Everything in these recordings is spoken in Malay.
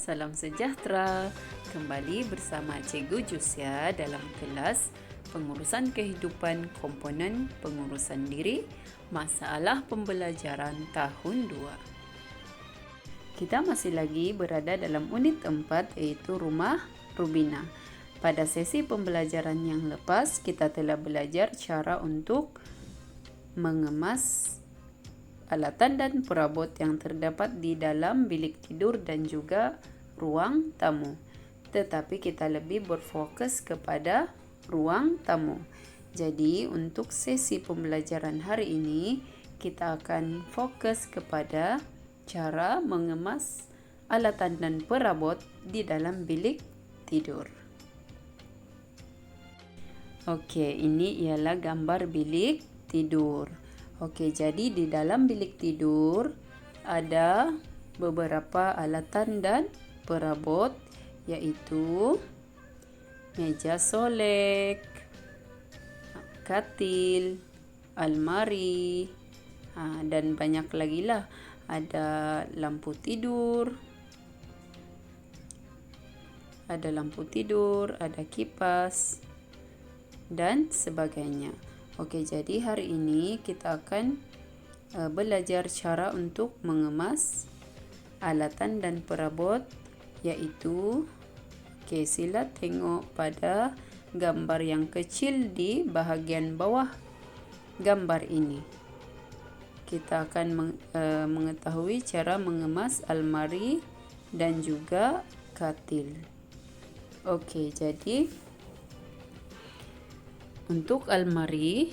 Salam sejahtera. Kembali bersama Cikgu Jusia dalam kelas Pengurusan Kehidupan Komponen Pengurusan Diri, Masalah Pembelajaran Tahun 2. Kita masih lagi berada dalam unit 4, yaitu Rumah Rubina. Pada sesi pembelajaran yang lepas, kita telah belajar cara untuk mengemas alatan dan perabot yang terdapat di dalam bilik tidur dan juga ruang tamu. Tetapi kita lebih berfokus kepada ruang tamu. Jadi untuk sesi pembelajaran hari ini, kita akan fokus kepada cara mengemas alatan dan perabot di dalam bilik tidur. Okey, ini ialah gambar bilik tidur. Okey, jadi di dalam bilik tidur ada beberapa alatan dan perabot, yaitu meja solek, katil, almari, dan banyak lagi lah. Ada lampu tidur, ada kipas dan sebagainya. Okey, jadi hari ini kita akan belajar cara untuk mengemas alatan dan perabot, yaitu sila tengok pada gambar yang kecil di bahagian bawah gambar ini. Kita akan mengetahui cara mengemas almari dan juga katil. Okey, jadi untuk almari,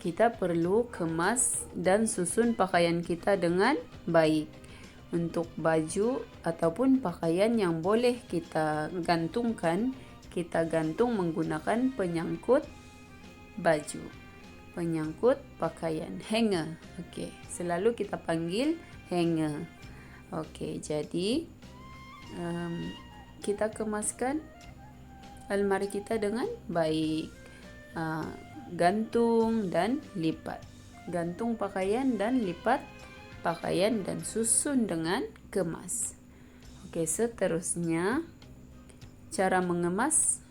kita perlu kemas dan susun pakaian kita dengan baik. Untuk baju ataupun pakaian yang boleh kita gantungkan, kita gantung menggunakan penyangkut baju, penyangkut pakaian, hanger. Okey, selalu kita panggil hanger. Okey, jadi kita kemaskan almari kita dengan baik. Gantung dan lipat. Gantung pakaian dan lipat pakaian dan susun dengan kemas. Okey, seterusnya cara mengemas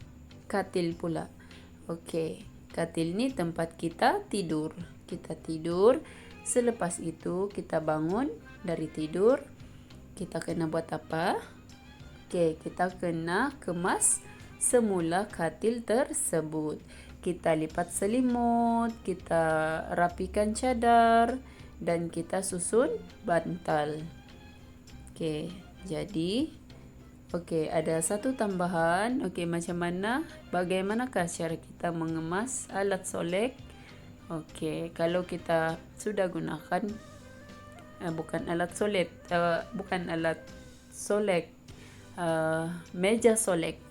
katil pula. Okey, katil ni tempat kita tidur. Kita tidur, selepas itu kita bangun dari tidur. Kita kena buat apa? Okey, kita kena kemas semula katil tersebut. Kita lipat selimut, kita rapikan cadar dan kita susun bantal. Okey, jadi ada satu tambahan. Okey, bagaimanakah cara kita mengemas alat solek? Okey, kalau kita sudah gunakan meja solek.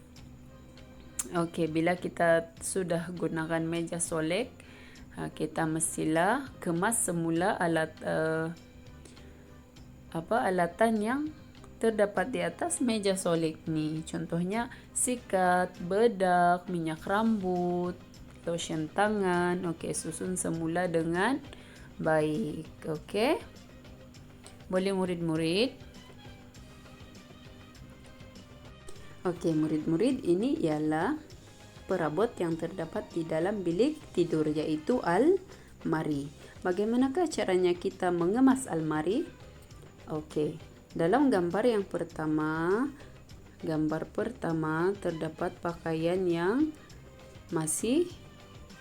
Okey, bila kita sudah gunakan meja solek, kita mestilah kemas semula alatan yang terdapat di atas meja solek ni. Contohnya sikat, bedak, minyak rambut, lotion tangan. Okey, susun semula dengan baik. Okey. Boleh murid-murid? Okey, murid-murid, ini ialah perabot yang terdapat di dalam bilik tidur, iaitu almari. Bagaimanakah caranya kita mengemas almari? Okey, dalam gambar pertama terdapat pakaian yang masih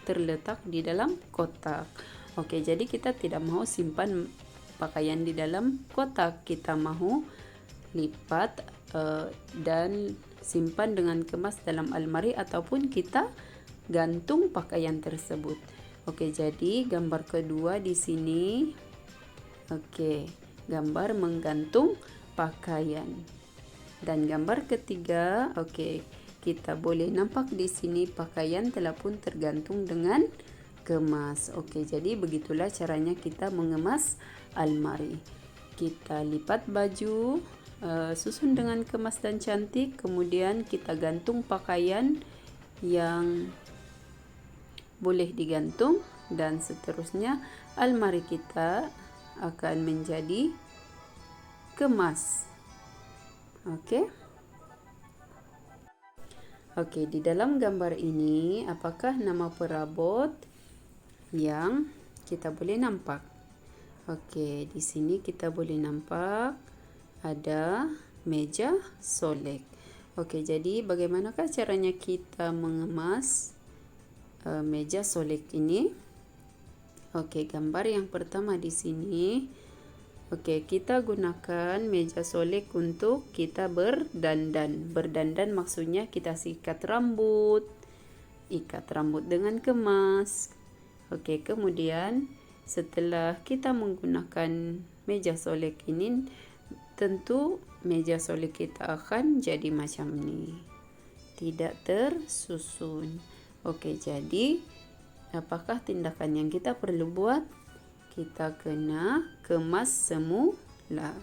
terletak di dalam kotak. Okey, jadi kita tidak mahu simpan pakaian di dalam kotak. Kita mahu lipat dan simpan dengan kemas dalam almari ataupun kita gantung pakaian tersebut. Okey, jadi gambar kedua di sini. Okey, gambar menggantung pakaian. Dan gambar ketiga, okey, kita boleh nampak di sini pakaian telah pun tergantung dengan kemas. Okey, jadi begitulah caranya kita mengemas almari. Kita lipat baju, susun dengan kemas dan cantik, kemudian kita gantung pakaian yang boleh digantung, dan seterusnya almari kita akan menjadi kemas. Oke. Oke, di dalam gambar ini apakah nama perabot yang kita boleh nampak? Oke, di sini kita boleh nampak ada meja solek. Oke, jadi bagaimanakah caranya kita mengemas meja solek ini? Oke, gambar yang pertama di sini. Oke, kita gunakan meja solek untuk kita berdandan. Berdandan maksudnya kita ikat rambut dengan kemas. Oke, kemudian setelah kita menggunakan meja solek ini, tentu meja solek kita akan jadi macam ini, tidak tersusun. Oke, jadi apakah tindakan yang kita perlu buat? Kita kena kemas semula.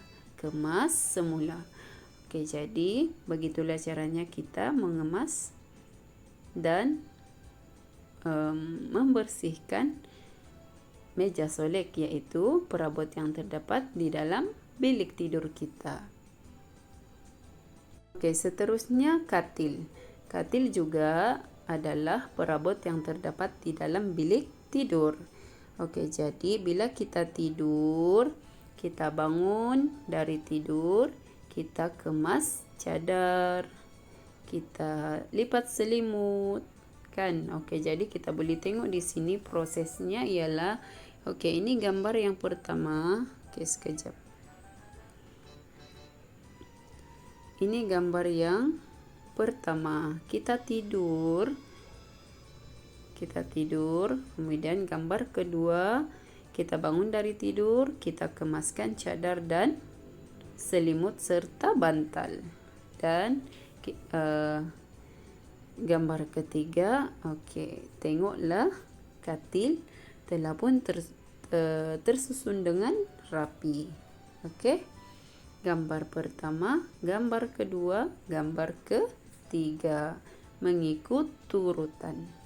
Oke, jadi begitulah caranya kita mengemas dan membersihkan meja solek, yaitu perabot yang terdapat di dalam bilik tidur kita. Oke, seterusnya katil. Katil juga adalah perabot yang terdapat di dalam bilik tidur. Oke, jadi bila kita tidur, kita bangun dari tidur, kita kemas cadar, kita lipat selimut, kan? Oke, jadi kita boleh tengok di sini prosesnya ialah, oke, ini gambar yang pertama. Oke, sekejap. Ini gambar yang pertama. Kita tidur, kemudian gambar kedua, kita bangun dari tidur, kita kemaskan cadar dan selimut serta bantal. Dan gambar ketiga, oke, tengoklah katil telah pun tersusun dengan rapi. Oke, gambar pertama, gambar kedua, gambar ketiga mengikut urutan.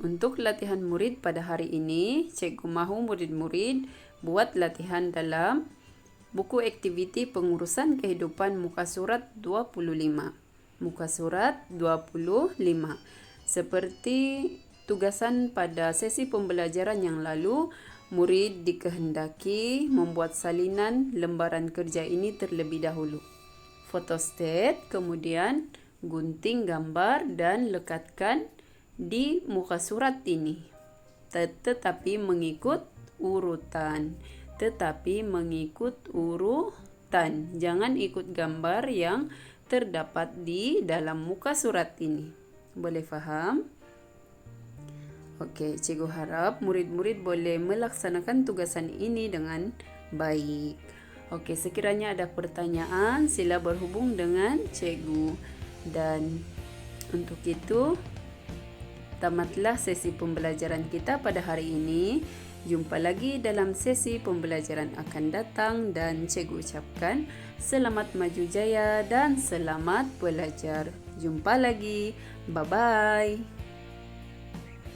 Untuk latihan murid pada hari ini, cikgu mahu murid-murid buat latihan dalam buku aktiviti pengurusan kehidupan muka surat 25. Muka surat 25. Seperti tugasan pada sesi pembelajaran yang lalu, murid dikehendaki membuat salinan lembaran kerja ini terlebih dahulu. Fotostat, kemudian gunting gambar dan lekatkan di muka surat ini, tetapi mengikut urutan. Jangan ikut gambar yang terdapat di dalam muka surat ini. Boleh faham? Oke, cikgu harap murid-murid boleh melaksanakan tugasan ini dengan baik. Oke, sekiranya ada pertanyaan, sila berhubung dengan cikgu. Dan untuk itu, tamatlah sesi pembelajaran kita pada hari ini. Jumpa lagi dalam sesi pembelajaran akan datang dan cikgu ucapkan selamat maju jaya dan selamat belajar. Jumpa lagi. Bye-bye.